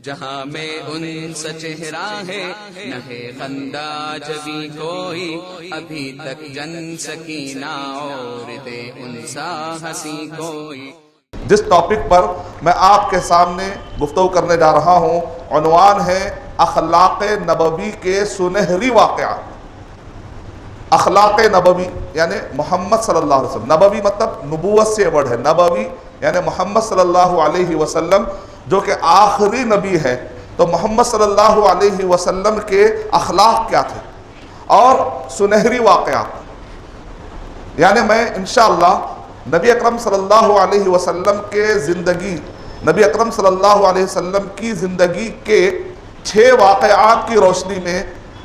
جہاں میں ان سا چہرہ ہے نہ ہے خندہ جبھی کوئی، ابھی تک جن سکینہ اور دے ان سا ہنسی کوئی۔ جس ٹاپک پر میں آپ کے سامنے گفتگو کرنے جا رہا ہوں، عنوان ہے اخلاق نبوی کے سنہری واقعات۔ اخلاق نبوی یعنی محمد صلی اللہ علیہ وسلم، نبوی مطلب نبوت سے ورڈ ہے، نبوی یعنی محمد صلی اللہ علیہ وسلم جو کہ آخری نبی ہے، تو محمد صلی اللہ علیہ وسلم کے اخلاق کیا تھے اور سنہری واقعات، یعنی میں انشاءاللہ نبی اکرم صلی اللہ علیہ وسلم کے زندگی، نبی اکرم صلی اللہ علیہ وسلم کی زندگی کے 6 واقعات کی روشنی میں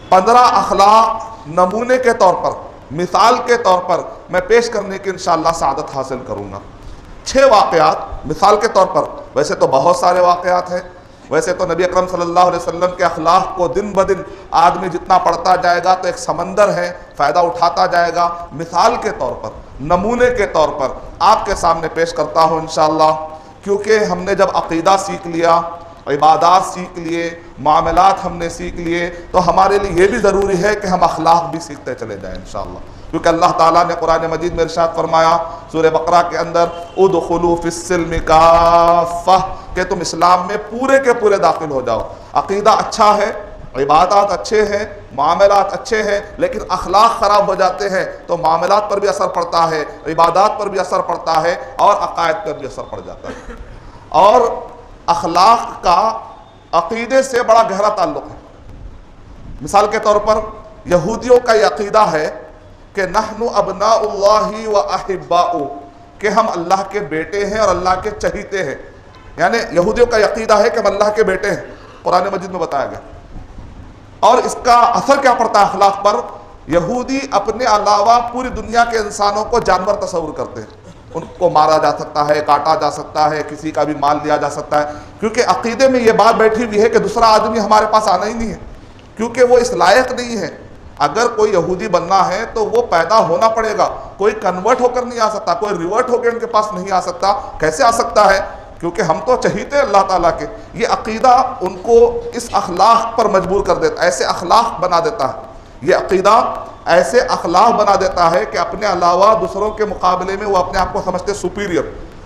15 اخلاق نمونے کے طور پر، مثال کے طور پر میں پیش کرنے کی انشاءاللہ سعادت حاصل کروں گا۔ 6 واقعات مثال کے طور پر، ویسے تو بہت سارے واقعات ہیں، ویسے تو نبی اکرم صلی اللہ علیہ وسلم کے اخلاق کو دن بدن آدمی جتنا پڑھتا جائے گا تو ایک سمندر ہے، فائدہ اٹھاتا جائے گا۔ مثال کے طور پر، نمونے کے طور پر آپ کے سامنے پیش کرتا ہوں انشاءاللہ، کیونکہ ہم نے جب عقیدہ سیکھ لیا، عبادات سیکھ لیے، معاملات ہم نے سیکھ لیے، تو ہمارے لیے یہ بھی ضروری ہے کہ ہم اخلاق بھی سیکھتے چلے جائیں انشاءاللہ، کیونکہ اللہ تعالیٰ نے قرآن مجید میں ارشاد فرمایا سورہ بقرہ کے اندر، ادخلوا فی السلم کافہ، کہ تم اسلام میں پورے کے پورے داخل ہو جاؤ۔ عقیدہ اچھا ہے، عبادات اچھے ہیں، معاملات اچھے ہیں، لیکن اخلاق خراب ہو جاتے ہیں تو معاملات پر بھی اثر پڑتا ہے، عبادات پر بھی اثر پڑتا ہے اور عقائد پر بھی اثر پڑ جاتا ہے۔ اور اخلاق کا عقیدے سے بڑا گہرا تعلق ہے۔ مثال کے طور پر یہودیوں کا یہ عقیدہ ہے کہ نحن ابناء اللہ و احباؤ، کہ ہم اللہ کے بیٹے ہیں اور اللہ کے چہیتے ہیں، یعنی یہودیوں کا عقیدہ ہے کہ ہم اللہ کے بیٹے ہیں، قرآن مجید میں بتایا گیا۔ اور اس کا اثر کیا پڑتا ہے اخلاق پر؟ یہودی اپنے علاوہ پوری دنیا کے انسانوں کو جانور تصور کرتے ہیں، ان کو مارا جا سکتا ہے، کاٹا جا سکتا ہے، کسی کا بھی مال لیا جا سکتا ہے، کیونکہ عقیدے میں یہ بات بیٹھی ہوئی ہے کہ دوسرا آدمی ہمارے پاس آنا ہی نہیں ہے، کیونکہ وہ اس لائق نہیں ہے۔ اگر کوئی یہودی بننا ہے تو وہ پیدا ہونا پڑے گا، کوئی کنورٹ ہو کر نہیں آ سکتا، کوئی ریورٹ ہو کے ان کے پاس نہیں آ سکتا۔ کیسے آ سکتا ہے؟ کیونکہ ہم تو چہیتے اللہ تعالیٰ کے۔ یہ عقیدہ ان کو اس اخلاق پر مجبور کر دیتا ہے، ایسے اخلاق بنا دیتا ہے، یہ عقیدہ ایسے اخلاق بنا دیتا ہے کہ اپنے علاوہ دوسروں کے مقابلے میں وہ اپنے آپ کو سمجھتے superior,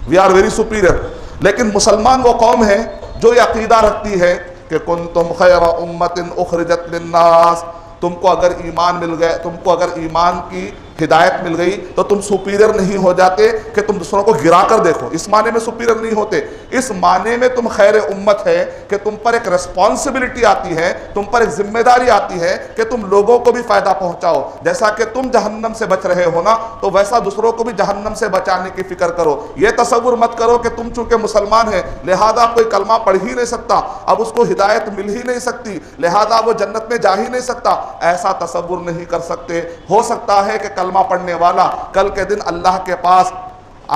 we are very superior. لیکن مسلمان وہ قوم ہے جو یہ عقیدہ رکھتی ہے کہ کنتم خیر امۃ اخرجت للناس، تم کو اگر ایمان مل گئے، تم کو اگر ایمان کی ہدایت مل گئی تو تم سپیریئر نہیں ہو جاتے کہ تم دوسروں کو گرا کر دیکھو، اس معنی میں سپیریئر نہیں ہوتے، اس معنی میں تم خیر امت ہے کہ تم پر ایک ریسپانسبلٹی آتی ہے، تم پر ایک ذمہ داری آتی ہے کہ تم لوگوں کو بھی فائدہ پہنچاؤ، جیسا کہ تم جہنم سے بچ رہے ہو نا، تو ویسا دوسروں کو بھی جہنم سے بچانے کی فکر کرو۔ یہ تصور مت کرو کہ تم چونکہ مسلمان ہے لہذا کوئی کلمہ پڑھ ہی نہیں سکتا، اب اس کو ہدایت مل ہی نہیں سکتی، لہذا وہ جنت میں جا ہی نہیں سکتا، ایسا تصور نہیں کر سکتے۔ ہو سکتا ہے کہ کلمہ پڑھنے والا کل کے دن اللہ کے پاس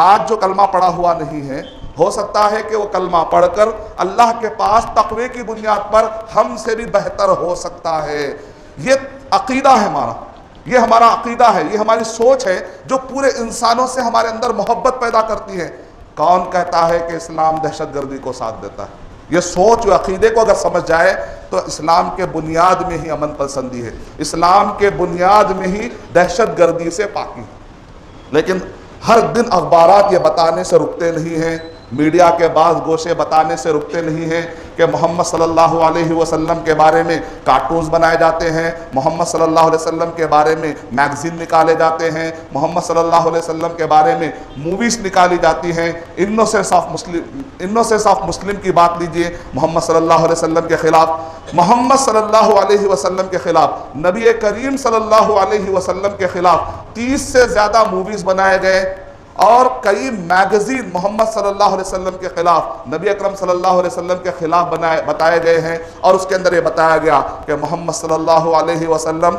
آج جو کلمہ پڑھا ہوا نہیں ہے، ہو سکتا ہے کہ وہ کلمہ پڑھ کر اللہ کے پاس تقوی کی بنیاد پر ہم سے بھی بہتر ہو سکتا ہے۔ یہ عقیدہ ہے ہمارا، یہ ہمارا عقیدہ ہے، یہ ہماری سوچ ہے جو پورے انسانوں سے ہمارے اندر محبت پیدا کرتی ہے۔ کون کہتا ہے کہ اسلام دہشت گردی کو ساتھ دیتا ہے؟ یہ سوچ و عقیدے کو اگر سمجھ جائے تو اسلام کے بنیاد میں ہی امن پسندی ہے، اسلام کے بنیاد میں ہی دہشت گردی سے پاکی ہے۔ لیکن ہر دن اخبارات یہ بتانے سے رکتے نہیں ہیں، میڈیا کے بعض گوشے بتانے سے رکتے نہیں ہیں کہ محمد صلی اللہ علیہ وسلم کے بارے میں کارٹونز بنائے جاتے ہیں، محمد صلی اللہ علیہ وسلم کے بارے میں میگزین نکالے جاتے ہیں، محمد صلی اللہ علیہ وسلم کے بارے میں موویز نکالی جاتی ہیں۔ انوسنس آف مسلم کی بات لیجئے، محمد صلی اللہ علیہ وسلم کے خلاف، محمد صلی اللہ علیہ وسلم کے خلاف، نبی کریم صلی اللہ علیہ وسلم کے خلاف 30 سے زیادہ موویز بنائے گئے، اور کئی میگزین محمد صلی اللہ علیہ وسلم کے خلاف، نبی اکرم صلی اللہ علیہ وسلم کے خلاف بتائے گئے ہیں، اور اس کے اندر یہ بتایا گیا کہ محمد صلی اللہ علیہ وسلم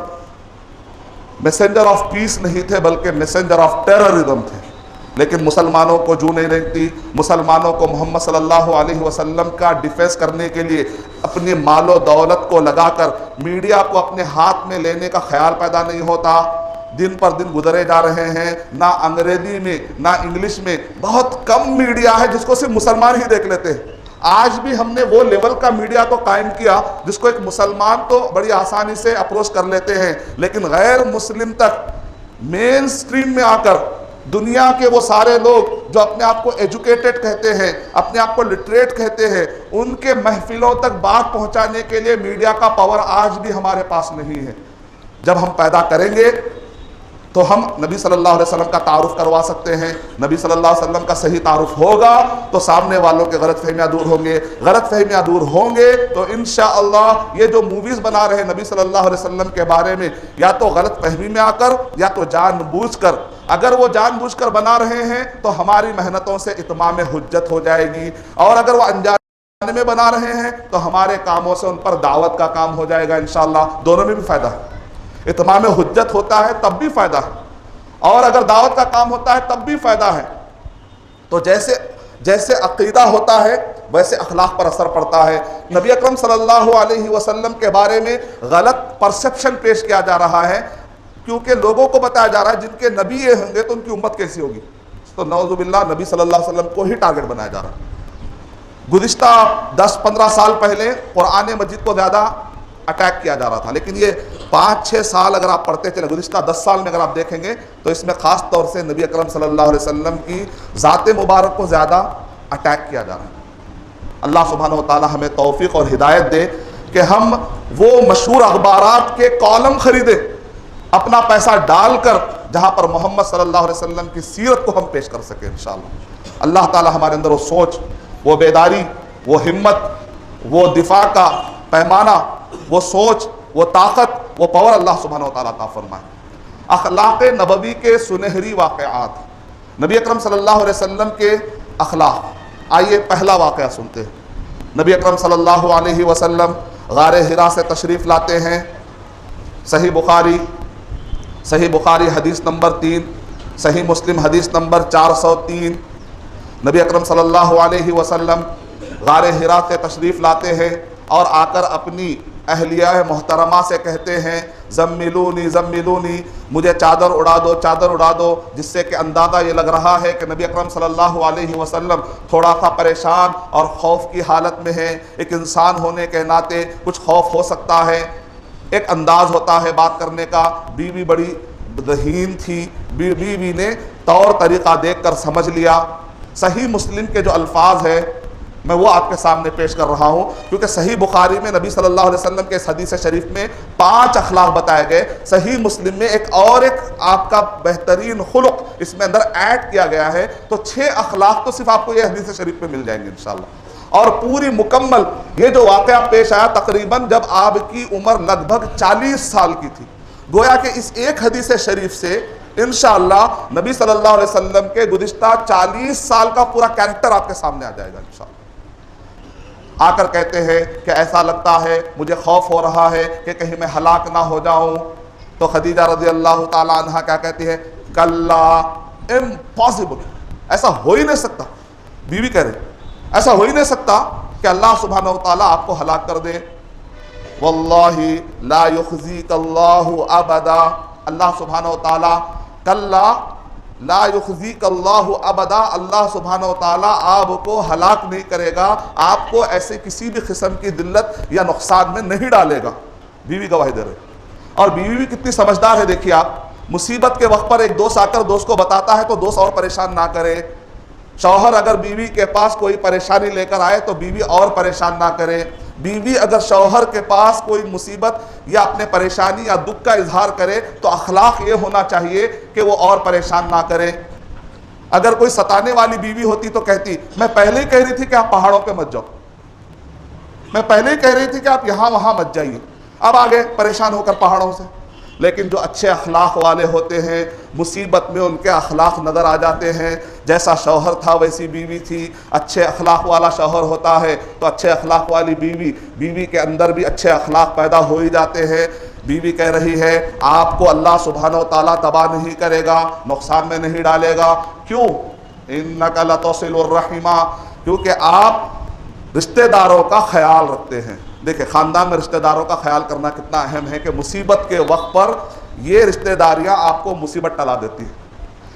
میسنجر آف پیس نہیں تھے بلکہ میسنجر آف ٹیررزم تھے۔ لیکن مسلمانوں کو جو نہیں لگتی، مسلمانوں کو محمد صلی اللہ علیہ وسلم کا ڈیفینس کرنے کے لیے اپنی مال و دولت کو لگا کر میڈیا کو اپنے ہاتھ میں لینے کا خیال پیدا نہیں ہوتا۔ دن پر دن گزرے جا رہے ہیں، نہ انگریزی میں نہ انگلش میں، بہت کم میڈیا ہے جس کو صرف مسلمان ہی دیکھ لیتے ہیں۔ آج بھی ہم نے وہ لیول کا میڈیا تو قائم کیا جس کو ایک مسلمان تو بڑی آسانی سے اپروچ کر لیتے ہیں، لیکن غیر مسلم تک مین سٹریم میں آ کر دنیا کے وہ سارے لوگ جو اپنے آپ کو ایجوکیٹڈ کہتے ہیں، اپنے آپ کو لٹریٹ کہتے ہیں، ان کے محفلوں تک بات پہنچانے کے لیے میڈیا کا پاور آج بھی ہمارے پاس نہیں ہے۔ جب ہم پیدا کریں گے تو ہم نبی صلی اللہ علیہ وسلم کا تعارف کروا سکتے ہیں، نبی صلی اللہ علیہ وسلم کا صحیح تعارف ہوگا تو سامنے والوں کے غلط فہمیاں دور ہوں گے، غلط فہمیاں دور ہوں گے تو انشاءاللہ یہ جو موویز بنا رہے نبی صلی اللہ علیہ وسلم کے بارے میں، یا تو غلط فہمی میں آ کر یا تو جان بوجھ کر، اگر وہ جان بوجھ کر بنا رہے ہیں تو ہماری محنتوں سے اتمام حجت ہو جائے گی، اور اگر وہ انجانے میں بنا رہے ہیں تو ہمارے کاموں سے ان پر دعوت کا کام ہو جائے گا انشاءاللہ۔ دونوں میں بھی فائدہ ہے، اتمام حجت ہوتا ہے تب بھی فائدہ ہے، اور اگر دعوت کا کام ہوتا ہے تب بھی فائدہ ہے۔ تو جیسے عقیدہ ہوتا ہے ویسے اخلاق پر اثر پڑتا ہے۔ نبی اکرم صلی اللہ علیہ وسلم کے بارے میں غلط پرسپشن پیش کیا جا رہا ہے، کیونکہ لوگوں کو بتایا جا رہا ہے جن کے نبی یہ ہوں گے تو ان کی امت کیسی ہوگی، تو نعوذ باللہ نبی صلی اللہ علیہ وسلم کو ہی ٹارگٹ بنایا جا رہا ہے۔ گزشتہ 10-15 سال پہلے قرآن مجید کو زیادہ اٹیک کیا جا رہا تھا، لیکن یہ 5-6 سال اگر آپ پڑھتے چلے، گزشتہ 10 سال میں اگر آپ دیکھیں گے تو اس میں خاص طور سے نبی اکرم صلی اللہ علیہ وسلم کی ذات مبارک کو زیادہ اٹیک کیا جا رہا ہے۔ اللہ سبحانہ و تعالی ہمیں توفیق اور ہدایت دے کہ ہم وہ مشہور اخبارات کے کالم خریدیں اپنا پیسہ ڈال کر، جہاں پر محمد صلی اللہ علیہ وسلم کی سیرت کو ہم پیش کر سکیں انشاءاللہ۔ اللہ تعالی ہمارے اندر وہ سوچ، وہ بیداری، وہ ہمت، وہ دفاع کا پیمانہ، وہ سوچ، وہ طاقت، وہ پاور اللہ سبحانہ و تعالیٰ عطا فرمائے۔ اخلاق نبوی کے سنہری واقعات، نبی اکرم صلی اللہ علیہ وسلم کے اخلاق۔ آئیے پہلا واقعہ سنتے ہیں۔ نبی اکرم صلی اللہ علیہ وسلم غار حرا سے تشریف لاتے ہیں۔ صحیح بخاری حدیث نمبر 3، صحیح مسلم حدیث نمبر 403۔ نبی اکرم صلی اللہ علیہ وسلم غار حرا سے تشریف لاتے ہیں اور آ کر اپنی اہلیہ محترمہ سے کہتے ہیں زملونی زملونی، مجھے چادر اڑا دو، جس سے کہ اندازہ یہ لگ رہا ہے کہ نبی اکرم صلی اللہ علیہ وسلم تھوڑا سا پریشان اور خوف کی حالت میں ہیں۔ ایک انسان ہونے کے ناطے کچھ خوف ہو سکتا ہے، ایک انداز ہوتا ہے بات کرنے کا۔ بیوی بڑی ذہین تھی، بیوی نے طور طریقہ دیکھ کر سمجھ لیا۔ صحیح مسلم کے جو الفاظ ہیں میں وہ آپ کے سامنے پیش کر رہا ہوں، کیونکہ صحیح بخاری میں نبی صلی اللہ علیہ وسلم کے اس حدیث شریف میں 5 اخلاق بتائے گئے، صحیح مسلم میں ایک آپ کا بہترین خلق اس میں اندر ایڈ کیا گیا ہے، تو 6 اخلاق تو صرف آپ کو یہ حدیث شریف میں مل جائیں گے انشاءاللہ۔ اور پوری مکمل یہ جو واقعہ پیش آیا تقریباً جب آپ کی عمر لگ بھگ 40 سال کی تھی، گویا کہ اس ایک حدیث شریف سے انشاءاللہ نبی صلی اللہ علیہ وسلم کے گزشتہ 40 سال کا پورا کیریکٹر آپ کے سامنے آ جائے گا انشاءاللہ۔ آ کر کہتے ہیں کہ ایسا لگتا ہے، مجھے خوف ہو رہا ہے کہ کہیں میں ہلاک نہ ہو جاؤں، تو خدیجہ رضی اللہ تعالیٰ عنہ کیا کہتی ہے؟ کلا، امپاسبل، ایسا ہو ہی نہیں سکتا۔ بیوی کہہ رہے ایسا ہو ہی نہیں سکتا کہ اللہ سبحانہ و تعالیٰ آپ کو ہلاک کر دے۔ واللہ لا یخزیک اللہ ابدا، اللہ سبحانہ و تعالیٰ کلا لا یخزیک اللہ ابدا، اللہ سبحانہ و تعالیٰ آپ کو ہلاک نہیں کرے گا، آپ کو ایسے کسی بھی قسم کی ذلت یا نقصان میں نہیں ڈالے گا۔ بیوی گواہی دے رہے، اور بیوی بھی کتنی سمجھدار ہے دیکھیے آپ۔ مصیبت کے وقت پر ایک دوست آ کر دوست کو بتاتا ہے تو دوست اور پریشان نہ کرے۔ شوہر اگر بیوی کے پاس کوئی پریشانی لے کر آئے تو بیوی اور پریشان نہ کرے۔ بیوی اگر شوہر کے پاس کوئی مصیبت یا اپنے پریشانی یا دکھ کا اظہار کرے تو اخلاق یہ ہونا چاہیے کہ وہ اور پریشان نہ کرے۔ اگر کوئی ستانے والی بیوی ہوتی تو کہتی میں پہلے ہی کہہ رہی تھی کہ آپ پہاڑوں پہ مت جاؤ، میں پہلے ہی کہہ رہی تھی کہ آپ یہاں وہاں مت جائیے، اب آگے پریشان ہو کر پہاڑوں سے۔ لیکن جو اچھے اخلاق والے ہوتے ہیں مصیبت میں ان کے اخلاق نظر آ جاتے ہیں۔ جیسا شوہر تھا ویسی بیوی تھی، اچھے اخلاق والا شوہر ہوتا ہے تو اچھے اخلاق والی بیوی کے اندر بھی اچھے اخلاق پیدا ہو ہی جاتے ہیں۔ بیوی کہہ رہی ہے آپ کو اللہ سبحانہ و تعالیٰ تباہ نہیں کرے گا، نقصان میں نہیں ڈالے گا۔ کیوں؟ انک لتصل الرحمہ، کیونکہ آپ رشتہ داروں کا خیال رکھتے ہیں۔ دیکھیں خاندان میں رشتہ داروں کا خیال کرنا کتنا اہم ہے کہ مصیبت کے وقت پر یہ رشتہ داریاں آپ کو مصیبت ٹلا دیتی ہیں۔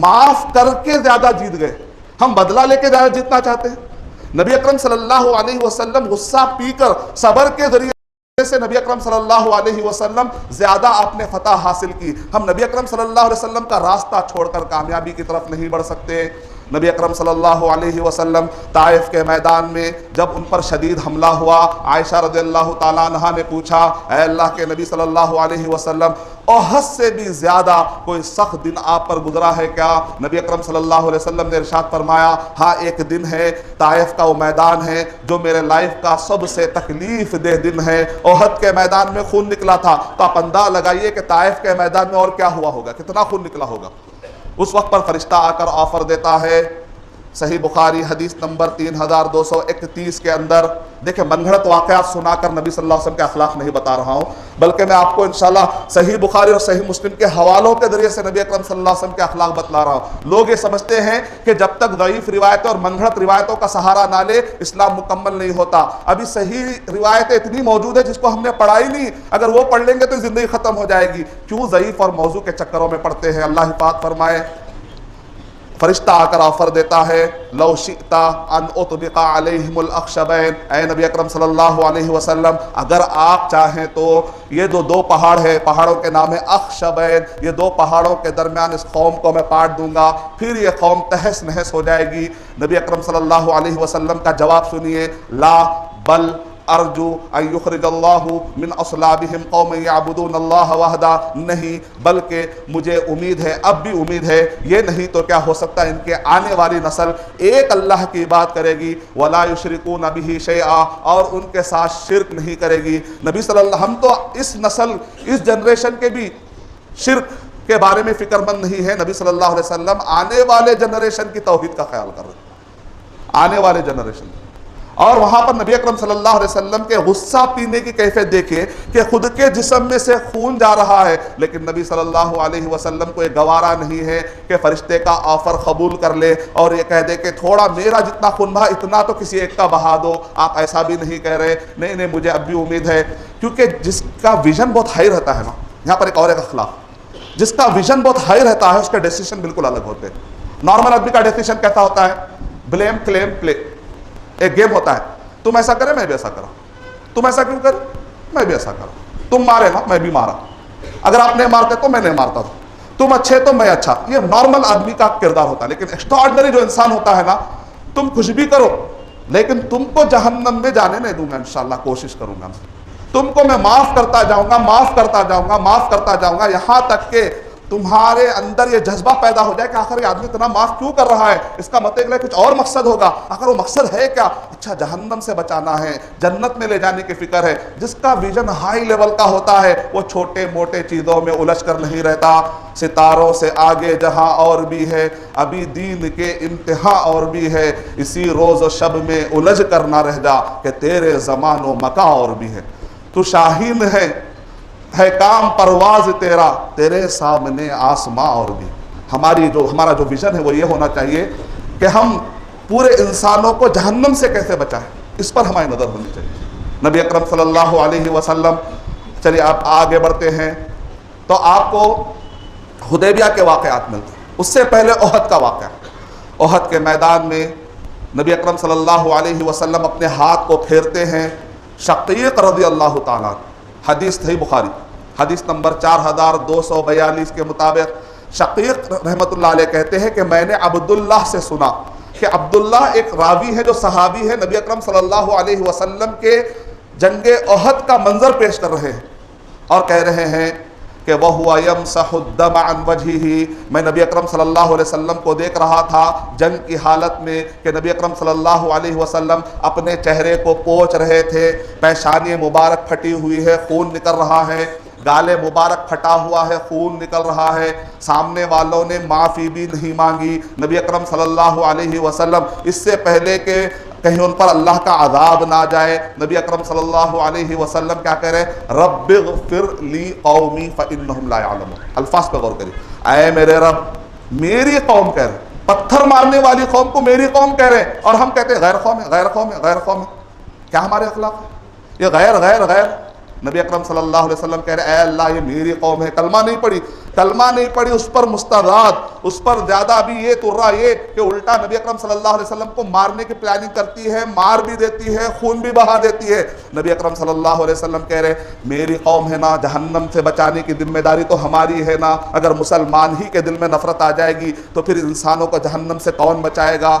معاف کر کے زیادہ جیت گئے، ہم بدلہ لے کے زیادہ جیتنا چاہتے ہیں۔ نبی اکرم صلی اللہ علیہ وسلم غصہ پی کر صبر کے ذریعے سے نبی اکرم صلی اللہ علیہ وسلم زیادہ آپ نے فتح حاصل کی۔ ہم نبی اکرم صلی اللہ علیہ وسلم کا راستہ چھوڑ کر کامیابی کی طرف نہیں بڑھ سکتے۔ نبی اکرم صلی اللہ علیہ وسلم طائف کے میدان میں جب ان پر شدید حملہ ہوا، عائشہ رضی اللہ تعالیٰ عنہا نے پوچھا، اے اللہ کے نبی صلی اللہ علیہ وسلم، احد سے بھی زیادہ کوئی سخت دن آپ پر گزرا ہے کیا؟ نبی اکرم صلی اللہ علیہ وسلم نے ارشاد فرمایا، ہاں ایک دن ہے، طائف کا وہ میدان ہے جو میرے لائف کا سب سے تکلیف دہ دن ہے۔ احد کے میدان میں خون نکلا تھا، تو آپ اندازہ لگائیے کہ طائف کے میدان میں اور کیا ہوا ہوگا، کتنا خون نکلا ہوگا۔ اس وقت پر فرشتہ آ کر آفر دیتا ہے، صحیح بخاری حدیث نمبر 3231 کے اندر دیکھیں، من گھڑت واقعات سنا کر نبی صلی اللہ علیہ وسلم کے اخلاق نہیں بتا رہا ہوں، بلکہ میں آپ کو انشاءاللہ صحیح بخاری اور صحیح مسلم کے حوالوں کے ذریعے سے نبی اکرم صلی اللہ علیہ وسلم کے اخلاق بتلا رہا ہوں۔ لوگ یہ سمجھتے ہیں کہ جب تک ضعیف روایتیں اور من گھڑت روایتوں کا سہارا نہ لے اسلام مکمل نہیں ہوتا۔ ابھی صحیح روایتیں اتنی موجود ہیں جس کو ہم نے پڑھا ہی نہیں، اگر وہ پڑھ لیں گے تو زندگی ختم ہو جائے گی۔ کیوں ضعیف اور موضوع کے چکروں میں پڑتے ہیں؟ اللہ حفاظت فرمائے۔ فرشتہ آ کر آفر دیتا ہے، لو شئت ان اطبق علیہم الاخشبین، اے نبی اکرم صلی اللہ علیہ وسلم، اگر آپ چاہیں تو یہ جو دو پہاڑ ہے، پہاڑوں کے نام ہے اخشبین، یہ دو پہاڑوں کے درمیان اس قوم کو میں کاٹ دوں گا، پھر یہ قوم تہس نہس ہو جائے گی۔ نبی اکرم صلی اللہ علیہ وسلم کا جواب سنیے، لا بل ارجو ان یخرج اللہ من اصلابہم قوم یعبدون اللہ وحدہ، نہیں بلکہ مجھے امید ہے، اب بھی امید ہے، یہ نہیں تو کیا ہو سکتا ان کے آنے والی نسل ایک اللہ کی بات کرے گی، ولا یشرکون بہ شیئا، اور ان کے ساتھ شرک نہیں کرے گی۔ نبی صلی اللہ، ہم تو اس نسل، اس جنریشن کے بھی شرک کے بارے میں فکر مند نہیں ہے، نبی صلی اللہ علیہ وسلم آنے والے جنریشن کی توحید کا خیال کر رہے ہیں، آنے والے جنریشن۔ اور وہاں پر نبی اکرم صلی اللہ علیہ وسلم کے غصہ پینے کی کیفیت دیکھیے کہ خود کے جسم میں سے خون جا رہا ہے، لیکن نبی صلی اللہ علیہ وسلم کو یہ گوارا نہیں ہے کہ فرشتے کا آفر قبول کر لے اور یہ کہہ دے کہ تھوڑا میرا جتنا خون بہا اتنا تو کسی ایک کا بہا دو۔ آپ ایسا بھی نہیں کہہ رہے، نہیں نہیں مجھے اب بھی امید ہے، کیونکہ جس کا ویژن بہت ہائی رہتا ہے نا، یہاں پر ایک اور ایک اخلاق، جس کا ویژن بہت ہائی رہتا ہے اس کے ڈیسیشن بالکل الگ ہوتے ہیں۔ نارمل آدمی کا ڈیسیشن کیسا ہوتا ہے؟ بلیم کلیم پلے، ایک گیم ہوتا ہے، تم ایسا کرے میں بھی ایسا کرا، تم ایسا کیوں کرے میں بھی ایسا کرا، تم مارے نا میں بھی مارا، اگر آپ نہیں مارتے تو میں نہیں مارتا تھا، تم اچھے تو میں اچھا۔ یہ نارمل آدمی کا کردار ہوتا ہے، لیکن ایکسٹراڈنری جو انسان ہوتا ہے نا، تم کچھ بھی کرو لیکن تم کو جہنم میں جانے نہیں دوں گا، انشاءاللہ کوشش کروں گا، تم کو میں معاف کرتا جاؤں گا، معاف کرتا جاؤں گا، معاف کرتا جاؤں گا، یہاں تک کہ تمہارے اندر یہ جذبہ پیدا ہو جائے کہ آخر یہ آدمی اتنا معاف کیوں کر رہا ہے، اس کا مطلب ہے کچھ اور مقصد ہوگا۔ آخر وہ مقصد ہے کیا؟ اچھا جہنم سے بچانا ہے، جنت میں لے جانے کی فکر ہے۔ جس کا ویژن ہائی لیول کا ہوتا ہے وہ چھوٹے موٹے چیزوں میں الجھ کر نہیں رہتا۔ ستاروں سے آگے جہاں اور بھی ہے، ابھی دین کے انتہا اور بھی ہے، اسی روز و شب میں الجھ کر نہ رہ جا کہ تیرے زمان و مکان اور بھی ہے۔ تو شاہین ہے کام پرواز تیرا، تیرے سامنے آسماں اور بھی۔ ہمارا جو ویژن ہے وہ یہ ہونا چاہیے کہ ہم پورے انسانوں کو جہنم سے کیسے بچائیں، اس پر ہماری نظر ہونی چاہیے۔ نبی اکرم صلی اللہ علیہ وسلم، چلیے آپ آگے بڑھتے ہیں تو آپ کو حدیبیہ کے واقعات ملتے ہیں۔ اس سے پہلے احد کا واقعہ، احد کے میدان میں نبی اکرم صلی اللہ علیہ وسلم اپنے ہاتھ کو پھیرتے ہیں، شقیق رضی اللہ تعالیٰ، حدیث صحیح بخاری حدیث نمبر 4242 کے مطابق شقیق رحمت اللہ علیہ کہتے ہیں کہ میں نے عبداللہ سے سنا کہ عبداللہ ایک راوی ہے جو صحابی ہے، نبی اکرم صلی اللہ علیہ وسلم کے جنگ احد کا منظر پیش کر رہے ہیں اور کہہ رہے ہیں کہ وَهُوَ يَمْسَحُ الدَّمَ عَنْ وَجْهِهِ، میں نبی اکرم صلی اللہ علیہ وسلم کو دیکھ رہا تھا جنگ کی حالت میں کہ نبی اکرم صلی اللہ علیہ وسلم اپنے چہرے کو پوچھ رہے تھے، پیشانی مبارک پھٹی ہوئی ہے، خون نکل رہا ہے، گالے مبارک پھٹا ہوا ہے، خون نکل رہا ہے، سامنے والوں نے معافی بھی نہیں مانگی۔ نبی اکرم صلی اللہ علیہ وسلم اس سے پہلے کہ کہیں ان پر اللہ کا عذاب نہ جائے، نبی اکرم صلی اللہ علیہ وسلم کیا کہہ رہے ہیں؟ رب اغفر لی قومی فانہم لا یعلمون، الفاظ پہ غور کریے، اے میرے رب، میری قوم کہہ رہے ہیں، پتھر مارنے والی قوم کو میری قوم کہہ رہے ہیں، اور ہم کہتے ہیں غیر قوم ہے، غیر قوم ہے، غیر قوم ہے۔ کیا ہمارے اخلاق ہے؟ یہ غیر غیر غیر۔ نبی اکرم صلی اللہ علیہ وسلم کہہ رہے ہیں اے اللہ یہ میری قوم ہے، کلمہ نہیں پڑھی، کلمہ نہیں پڑھی اس پر مستداد، اس پر زیادہ ابھی یہ ترا یہ کہ الٹا نبی اکرم صلی اللہ علیہ وسلم کو مارنے کی پلاننگ کرتی ہے، مار بھی دیتی ہے، خون بھی بہا دیتی ہے۔ نبی اکرم صلی اللہ علیہ وسلم کہہ رہے میری قوم ہے نا، جہنم سے بچانے کی ذمہ داری تو ہماری ہے نا، اگر مسلمان ہی کے دل میں نفرت آ جائے گی تو پھر انسانوں کو جہنم سے کون بچائے گا؟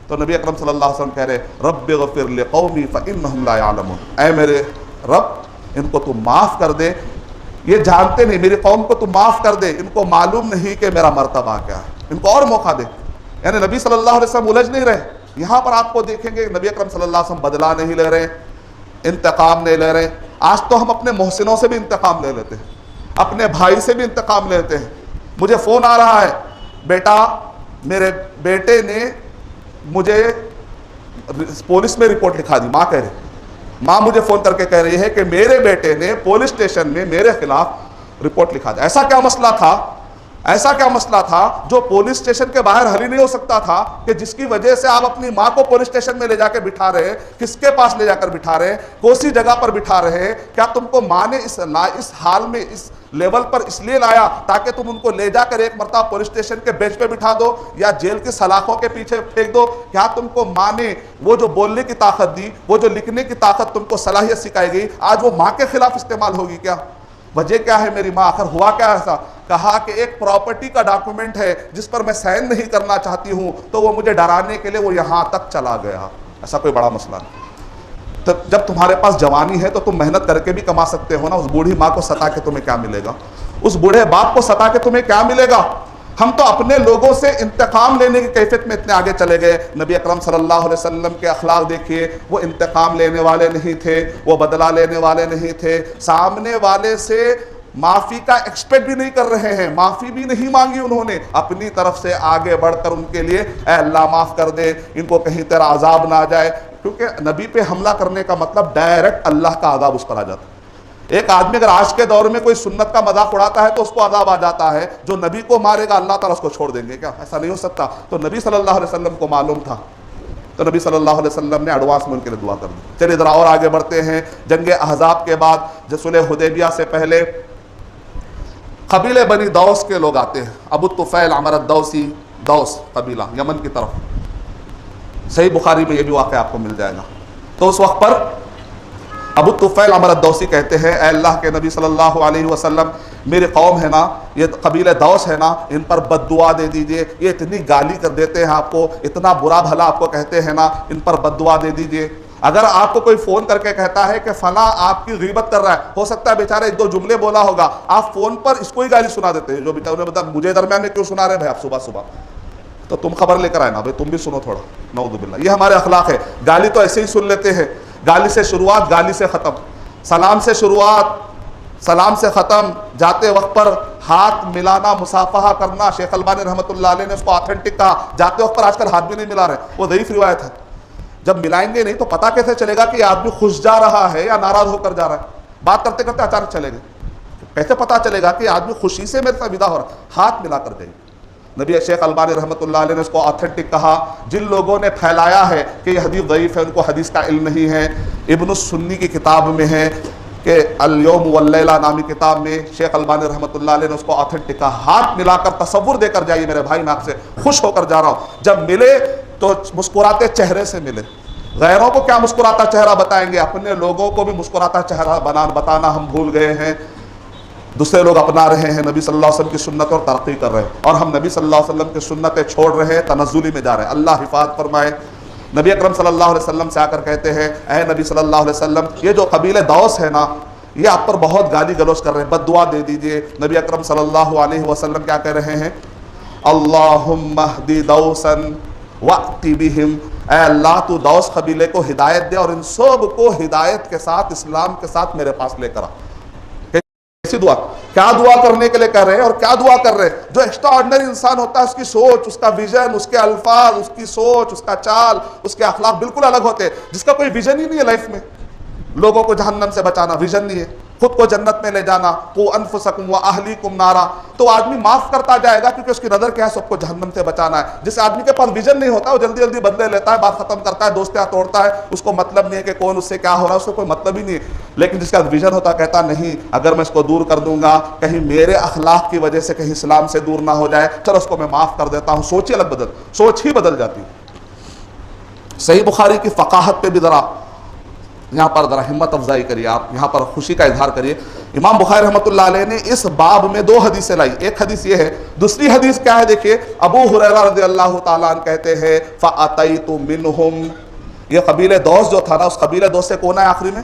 تو نبی اکرم صلی اللہ علیہ وسلم کہہ رہے رب اغفر لقومی فانہم لا یعلمون، اے میرے رب ان کو تو معاف کر دے، یہ جانتے نہیں، میری قوم کو تو معاف کر دے، ان کو معلوم نہیں کہ میرا مرتبہ کیا ہے، ان کو اور موقع دے۔ یعنی نبی صلی اللہ علیہ وسلم الجھ نہیں رہے۔ یہاں پر آپ کو دیکھیں گے نبی اکرم صلی اللہ علیہ وسلم بدلہ نہیں لے رہے، انتقام نہیں لے رہے۔ آج تو ہم اپنے محسنوں سے بھی انتقام لے لیتے ہیں، اپنے بھائی سے بھی انتقام لیتے ہیں۔ مجھے فون آ رہا ہے، بیٹا میرے بیٹے نے مجھے پولیس میں رپورٹ لکھا دی، ماں کہہ رہی، ماں مجھے فون کر کے کہہ رہی ہے کہ میرے بیٹے نے پولیس اسٹیشن میں میرے خلاف رپورٹ لکھا دیا۔ ایسا کیا مسئلہ تھا، ایسا کیا مسئلہ تھا جو پولیس اسٹیشن کے باہر حل ہی نہیں ہو سکتا تھا کہ جس کی وجہ سے آپ اپنی ماں کو پولیس اسٹیشن میں لے جا کے بٹھا رہے ہیں؟ کس کے پاس لے جا کر بٹھا رہے ہیں؟ کوسی جگہ پر بٹھا رہے ہیں؟ کیا تم کو ماں نے اس حال میں اس لیول پر اس لیے لایا تاکہ تم ان کو لے جا کر ایک مرتبہ پولیس اسٹیشن کے بینچ پہ بٹھا دو یا جیل کی سلاخوں کے پیچھے پھینک دو؟ کیا تم کو ماں نے وہ جو بولنے کی طاقت دی، وہ جو لکھنے کی طاقت تم کو صلاحیت سکھائی گئی، آج وہ ماں کے خلاف استعمال ہوگی کیا؟ وجہ کیا ہے میری ماں؟ آخر ہوا کیا ایسا؟ کہا کہ ایک پراپرٹی کا ڈاکومنٹ ہے جس پر میں سائن نہیں کرنا چاہتی ہوں، تو وہ مجھے ڈرانے کے لیے وہ یہاں تک چلا گیا۔ ایسا کوئی بڑا مسئلہ نہیں۔ تو جب تمہارے پاس جوانی ہے تو تم محنت کر کے بھی کما سکتے ہو نا۔ اس بوڑھی ماں کو ستا کے تمہیں کیا ملے گا؟ اس بوڑھے باپ کو ستا کے تمہیں کیا ملے گا؟ ہم تو اپنے لوگوں سے انتقام لینے کی کیفیت میں اتنے آگے چلے گئے۔ نبی اکرم صلی اللہ علیہ وسلم کے اخلاق دیکھیے، وہ انتقام لینے والے نہیں تھے، وہ بدلہ لینے والے نہیں تھے، سامنے والے سے معافی کا ایکسپیکٹ بھی نہیں کر رہے ہیں، معافی بھی نہیں مانگی انہوں نے، اپنی طرف سے آگے بڑھ کر ان کے لیے اے اللہ معاف کر دے، ان کو کہیں تیرا عذاب نہ آ جائے، کیونکہ نبی پہ حملہ کرنے کا مطلب ڈائریکٹ اللہ کا عذاب اس پر آ جاتا ہے۔ ایک آدمی اگر آج کے دور میں کوئی سنت کا مذاق اڑاتا ہے تو اس کو عذاب آ جاتا ہے، جو نبی کو مارے گا اللہ تعالیٰ اس کو چھوڑ دیں گے کیا؟ ایسا نہیں ہو سکتا۔ تو نبی صلی اللہ علیہ وسلم کو معلوم تھا، تو نبی صلی اللہ علیہ وسلم نے ایڈوانس میں ان کے لیے دعا کر دی۔ چلیے ذرا اور آگے بڑھتے ہیں۔ جنگ احزاب کے بعد جو صلح حدیبیہ سے پہلے قبیلے بنی دوس کے لوگ آتے ہیں، ابو طفیل عمر الدوسی، دوس قبیلہ یمن کی طرف، صحیح بخاری میں یہ بھی واقعہ آپ کو مل جائے گا۔ تو اس وقت پر ابو طفیل عمر الدوسی کہتے ہیں اے اللہ کے نبی صلی اللہ علیہ وسلم، میری قوم ہے نا، یہ قبیلہ دوس ہے نا، ان پر بد دعا دے دیجئے، یہ اتنی گالی کر دیتے ہیں آپ کو، اتنا برا بھلا آپ کو کہتے ہیں نا، ان پر بد دعا دے دیجئے۔ اگر آپ کو کوئی فون کر کے کہتا ہے کہ فلاں آپ کی غیبت کر رہا ہے، ہو سکتا ہے بیچارہ ایک دو جملے بولا ہوگا، آپ فون پر اس کو ہی گالی سنا دیتے ہیں، جو بیچارہ نے بتا مجھے درمیان میں کیوں سنا رہے ہیں بھائی آپ صبح صبح؟ تو تم خبر لے کر آئے نا بھائی، تم بھی سنو تھوڑا، نعوذ باللہ۔ یہ ہمارے اخلاق ہے، گالی تو ایسے ہی سن لیتے ہیں، گالی سے شروعات، گالی سے ختم، سلام سے شروعات، سلام سے ختم، جاتے وقت پر ہاتھ ملانا، مصافحہ کرنا، شیخ البانی رحمۃ اللہ علیہ نے اس کو آتھینٹک کہا۔ جاتے وقت پر آج کل ہاتھ بھی نہیں ملا رہے، وہ ضعیف روایت ہے۔ جب ملائیں گے نہیں تو پتہ کیسے چلے گا کہ یہ آدمی خوش جا رہا ہے یا ناراض ہو کر جا رہا ہے؟ بات کرتے کرتے اچانک چلے گئے، کیسے پتہ چلے گا کہ یہ آدمی خوشی سے میرے ساتھ ودا ہو رہا ہے؟ ہاتھ ملا کر جائیے۔ نبی شیخ البانی رحمۃ اللہ علیہ نے اس کو آتھینٹک کہا۔ جن لوگوں نے پھیلایا ہے کہ یہ حدیث ضعیف ہے، ان کو حدیث کا علم نہیں ہے۔ ابن السنی کی کتاب میں ہے کہ الیوم واللیلہ نامی کتاب میں شیخ البانی رحمۃ اللہ علیہ نے اس کو آتھینٹک کہا۔ ہاتھ ملا کر تصور دے کر جائیے میرے بھائی، میں آپ سے خوش ہو کر جا رہا ہوں۔ جب ملے تو مسکراتے چہرے سے ملے۔ غیروں کو کیا مسکراتا چہرہ بتائیں گے، اپنے لوگوں کو بھی مسکراتا چہرہ بتانا ہم بھول گئے ہیں۔ دوسرے لوگ اپنا رہے ہیں نبی صلی اللہ علیہ وسلم کی سنت اور ترقی کر رہے ہیں، اور ہم نبی صلی اللہ علیہ وسلم کی سنتیں چھوڑ رہے ہیں، تنزلی میں جا رہے ہیں۔ اللہ حفاظت فرمائے۔ نبی اکرم صلی اللہ علیہ وسلم سے آ کر کہتے ہیں اے نبی صلی اللہ علیہ وسلم، یہ جو قبیلہ دوس ہے نا، یہ آپ پر بہت گالی گلوچ کر رہے ہیں، بد دعا دے دیجئے۔ نبی اکرم صلی اللہ علیہ وسلم کیا کہہ رہے ہیں؟ اللہم اہدی دوسا وأتی بہم، اے اللہ تو دوس قبیلے کو ہدایت دے اور ان سب کو ہدایت کے ساتھ، اسلام کے ساتھ میرے پاس لے کر آ۔ کیسی دعا؟ کیا دعا کرنے کے لیے کر رہے ہیں اور کیا دعا کر رہے ہیں؟ جو ایکسٹرا آرڈنری انسان ہوتا ہے، اس کی سوچ، اس کا ویژن، اس کے الفاظ، اس کی سوچ، اس کا چال، اس کے اخلاق بالکل الگ ہوتے ہیں۔ جس کا کوئی ویژن ہی نہیں ہے لائف میں، لوگوں کو جہنم سے بچانا، ویژن نہیں ہے، خود کو جنت میں لے جانا، قو انفسکم و اہلیکم نارا، تو آدمی معاف کرتا جائے گا کیونکہ اس کی نظر کیا ہے، سب کو جہنم سے بچانا ہے۔ جس آدمی کے پاس ویژن نہیں ہوتا وہ جلدی جلدی بدلے لیتا ہے، بات ختم کرتا ہے، دوستیاں توڑتا ہے، اس کو مطلب نہیں ہے کہ کون اس سے کیا ہو رہا ہے، اس کو کوئی مطلب ہی نہیں ہے۔ لیکن جس کا ویژن ہوتا ہے کہتا نہیں، اگر میں اس کو دور کر دوں گا کہیں میرے اخلاق کی وجہ سے کہیں اسلام سے دور نہ ہو جائے، چلو اس کو میں معاف کر دیتا ہوں، سوچ ہی بدل جاتی ہے۔ صحیح بخاری کی فقاہت پہ بھی ذرا یہاں پر ذرا ہمت افزائی کریے، آپ یہاں پر خوشی کا اظہار کریے۔ امام بخاری رحمۃ اللہ علیہ نے اس باب میں 2 حدیثیں لائی، ایک حدیث یہ ہے، دوسری حدیث کیا ہے دیکھیے، ابو ہریرہ رضی اللہ تعالیٰ عنہ کہتے ہیں فَأَتَيْتُ مِنْهُمْ، یہ قبیلہ دوس جو تھا نا، اس قبیلہ دوس سے کون ہے آخری میں؟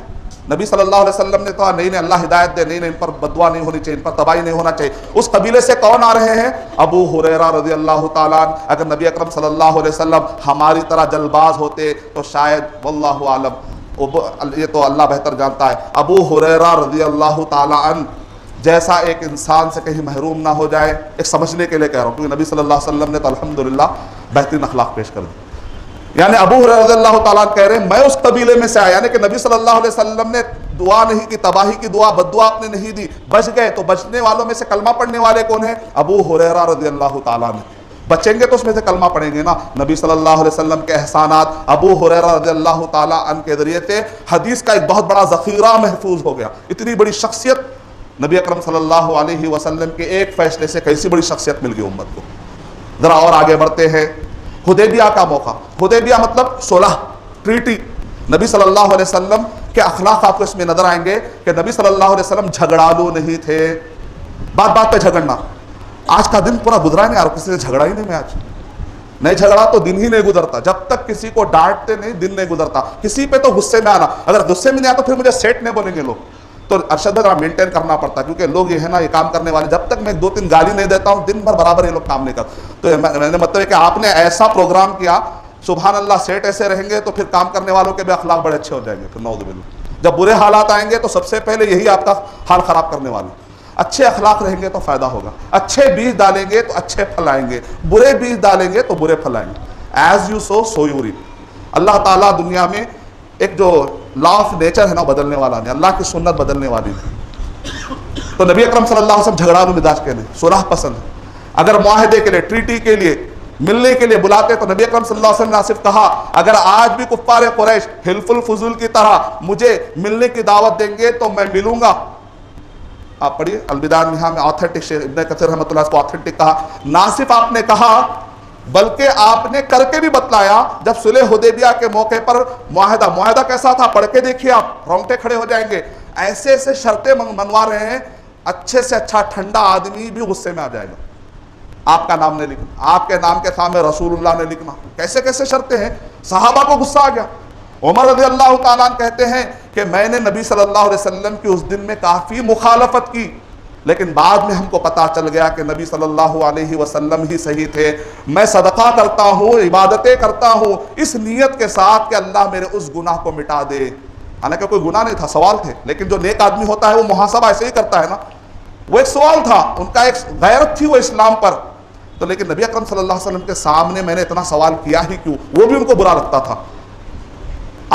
نبی صلی اللہ علیہ وسلم نے کہا نہیں اللہ ہدایت دے، نہیں ان پر بددعا نہیں ہونی چاہیے، ان پر تباہی نہیں ہونا چاہیے۔ اس قبیلے سے کون آ رہے ہیں؟ ابو ہریرہ رضی اللہ تعالیٰ عنہ۔ اگر نبی اکرم صلی اللہ علیہ وسلم ہماری طرح جلد باز ہوتے تو شاید واللہ عالم، یہ تو اللہ بہتر جانتا ہے، ابو ہریرہ رضی اللہ تعالیٰ عنہ جیسا ایک انسان سے کہیں محروم نہ ہو جائے، ایک سمجھنے کے لیے کہہ رہا ہوں کیونکہ نبی صلی اللہ علیہ وسلم نے تو الحمدللہ بہترین اخلاق پیش کر دی۔ یعنی ابو ہریرہ رضی اللہ تعالیٰ عنہ کہہ رہے ہیں میں اس قبیلے میں سے آیا، یعنی کہ نبی صلی اللہ علیہ وسلم نے دعا نہیں کی، تباہی کی دعا، بد دعا آپ نے نہیں دی، بچ گئے، تو بچنے والوں میں سے کلمہ پڑھنے والے کون ہیں؟ ابو ہریرہ رضی اللہ تعالیٰ عنہ۔ بچیں گے تو اس میں سے کلمہ پڑھیں گے نا۔ نبی صلی اللہ علیہ وسلم کے احسانات ابو ہریرہ رضی اللہ تعالیٰ عنہ کے ذریعے سے حدیث کا ایک بہت بڑا ذخیرہ محفوظ ہو گیا۔ اتنی بڑی شخصیت نبی اکرم صلی اللہ علیہ وسلم کے ایک فیصلے سے کیسی بڑی شخصیت مل گئی امت کو۔ ذرا اور آگے بڑھتے ہیں، حدیبیہ کا موقع، حدیبیہ مطلب صلح، ٹریٹی۔ نبی صلی اللہ علیہ وسلم کے اخلاق آپ کو اس میں نظر آئیں گے کہ نبی صلی اللہ علیہ وسلم جھگڑالو نہیں تھے، بات بات پہ جھگڑنا۔ آج کا دن پورا گزرا نہیں، اور کسی سے جھگڑا ہی نہیں، میں آج نہیں جھگڑا تو دن ہی نہیں گزرتا، جب تک کسی کو ڈانٹتے نہیں دن نہیں گزرتا۔ کسی پہ تو غصے میں آنا، اگر غصے میں نہیں آتا پھر مجھے سیٹ نہیں بولیں گے لوگ، تو ارشد ذرا مینٹین کرنا پڑتا ہے، کیونکہ لوگ یہ ہے نا یہ کام کرنے والے، جب تک میں 2-3 گالی نہیں دیتا ہوں دن بھر برابر یہ لوگ کام نہیں کرتے۔ تو میں نے مطلب ہے کہ آپ نے ایسا پروگرام کیا، سبحان اللہ، سیٹ ایسے رہیں گے تو پھر کام کرنے والوں کے بھی اخلاق بڑے اچھے ہو جائیں گے۔ پھر نعوذ باللہ، جب برے حالات آئیں گے تو سب سے پہلے یہی آپ کا حال خراب کرنے والے۔ اچھے اخلاق رہیں گے تو فائدہ ہوگا، اچھے بیج ڈالیں گے تو اچھے پھل آئیں گے، برے بیج ڈالیں گے تو برے پھل آئیں گے۔ As you sow so you reap. اللہ تعالیٰ دنیا میں ایک جو لا آف نیچر ہے نا بدلنے والا نہیں، اللہ کی سنت بدلنے والی نہیں۔ تو نبی اکرم صلی اللہ علیہ وسلم جھگڑالو مزاج کے نہیں، صلح پسند ہے۔ اگر معاہدے کے لیے، ٹریٹی کے لیے، ملنے کے لیے بلاتے تو نبی اکرم صلی اللہ علیہ وسلم نے صرف کہا اگر آج بھی کفار قریش حلف الفضول کی طرح مجھے ملنے کی دعوت دیں گے تو میں ملوں گا۔ آپ پڑھیے البدایہ والنہایہ میں آتھینٹک شیخ ابن کثیر رحمۃ اللہ اس کو آتھینٹک کہا۔ نہ صرف آپ نے کہا بلکہ آپ نے کر کے بھی بتلایا۔ جب صلح حدیبیہ کے موقع پر معاہدہ کیسا تھا پڑھ کے دیکھیے، آپ رونگٹے کھڑے ہو جائیں گے۔ ایسے ایسے شرطیں منوا رہے ہیں، اچھے سے اچھا ٹھنڈا آدمی بھی غصے میں آ جائے گا۔ آپ کا نام نہیں لکھنا، آپ کے نام کے سامنے رسول اللہ نے لکھنا، کیسے کیسے شرطیں ہیں۔ صحابہ کو غصہ آ گیا۔ عمر رضی اللہ تعالیٰ عنہ کہتے ہیں کہ میں نے نبی صلی اللہ علیہ وسلم کی اس دن میں کافی مخالفت کی، لیکن بعد میں ہم کو پتہ چل گیا کہ نبی صلی اللہ علیہ وسلم ہی صحیح تھے۔ میں صدقہ کرتا ہوں، عبادتیں کرتا ہوں اس نیت کے ساتھ کہ اللہ میرے اس گناہ کو مٹا دے۔ حالانکہ کوئی گناہ نہیں تھا، سوال تھے، لیکن جو نیک آدمی ہوتا ہے وہ محاسبہ ایسے ہی کرتا ہے نا۔ وہ ایک سوال تھا، ان کا ایک غیرت تھی وہ اسلام پر، تو لیکن نبی اکرم صلی اللہ علیہ وسلم کے سامنے میں نے اتنا سوال کیا ہی کیوں، وہ بھی ان کو برا لگتا تھا۔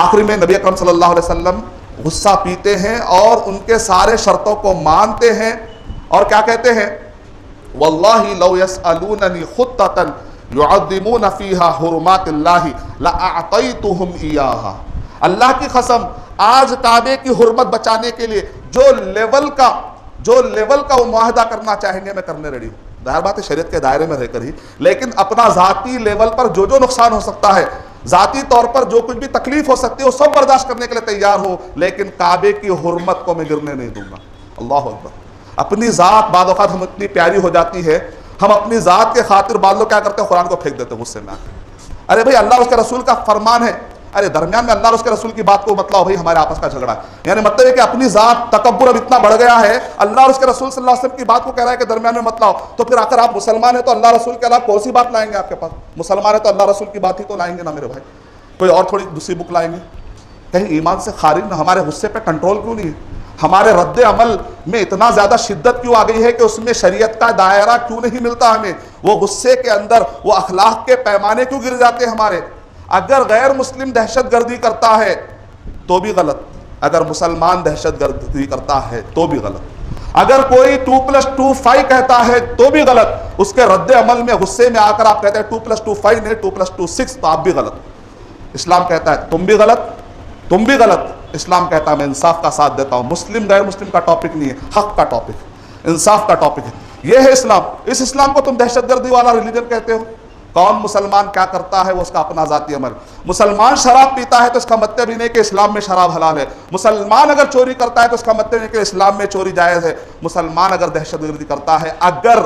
آخری میں نبی اکرم صلی اللہ علیہ وسلم غصہ پیتے ہیں اور ان کے سارے شرطوں کو مانتے ہیں، اور کیا کہتے ہیں؟ واللہ لو یسألوننی خطۃ یعظمون فیہا حرمات اللہ لأعطیتہم ایہا۔ اللہ کی قسم، آج کعبے کی حرمت بچانے کے لیے جو لیول کا وہ معاہدہ کرنا چاہیں گے میں کرنے ریڈی ہوں۔ ظاہر بات ہے شریعت کے دائرے میں رہ کر ہی، لیکن اپنا ذاتی لیول پر جو نقصان ہو سکتا ہے، ذاتی طور پر جو کچھ بھی تکلیف ہو سکتی ہے وہ سب برداشت کرنے کے لیے تیار ہو، لیکن کعبے کی حرمت کو میں گرنے نہیں دوں گا۔ اللہ اکبر۔ اپنی ذات بعض اوقات ہم اتنی پیاری ہو جاتی ہے، ہم اپنی ذات کے خاطر بعض لوگ کیا کرتے ہیں، قرآن کو پھینک دیتے ہیں غصے میں آ کے۔ ارے بھائی اللہ اور اس کے رسول کا فرمان ہے، ارے درمیان میں اللہ اور اس کے رسول کی بات کو بتلاؤ بھائی، ہمارے آپس کا جھگڑا ہے۔ یعنی مطلب ہے کہ اپنی ذات تکبر اب اتنا بڑھ گیا ہے، اللہ اور اس کے رسول صلی اللہ علیہ وسلم کی بات کو کہہ رہا ہے کہ درمیان میں مت لاؤ، تو پھر آخر آپ مسلمان ہیں تو اللہ رسول کے علاوہ کون سی بات لائیں گے آپ کے پاس؟ مسلمان ہے تو اللہ رسول کی بات ہی تو لائیں گے نا میرے بھائی، کوئی اور تھوڑی دوسری بک لائیں گے؟ کہیں ایمان سے خارج نہ، ہمارے غصے پہ کنٹرول کیوں نہیں ہے؟ ہمارے رد عمل میں اتنا زیادہ شدت کیوں آ گئی ہے کہ اس میں شریعت کا دائرہ کیوں نہیں ملتا ہمیں؟ وہ غصے کے اندر وہ اخلاق کے پیمانے کیوں گر جاتے ہیں ہمارے؟ اگر غیر مسلم دہشت گردی کرتا ہے تو بھی غلط، اگر مسلمان دہشت گردی کرتا ہے تو بھی غلط، اگر کوئی 2+2 5 کہتا ہے تو بھی غلط، اس کے رد عمل میں غصے میں آ کر آپ کہتے ہیں 2+2 5 نہیں 2+2 6 تو آپ بھی غلط۔ اسلام کہتا ہے تم بھی غلط، تم بھی غلط۔ اسلام کہتا ہے میں انصاف کا ساتھ دیتا ہوں۔ مسلم غیر مسلم کا ٹاپک نہیں ہے، حق کا ٹاپک ہے، انصاف کا ٹاپک ہے۔ یہ ہے اسلام۔ اس اسلام کو تم دہشت گردی والا ریلیجن کہتے ہو۔ کون مسلمان کیا کرتا ہے وہ اس کا اپنا ذاتی عمل۔ مسلمان شراب پیتا ہے تو اس کا مطلب ہی نہیں کہ اسلام میں شراب حلال ہے۔ مسلمان اگر چوری کرتا ہے تو اس کا مطلب نہیں کہ اسلام میں چوری جائز ہے۔ مسلمان اگر دہشت گردی کرتا ہے، اگر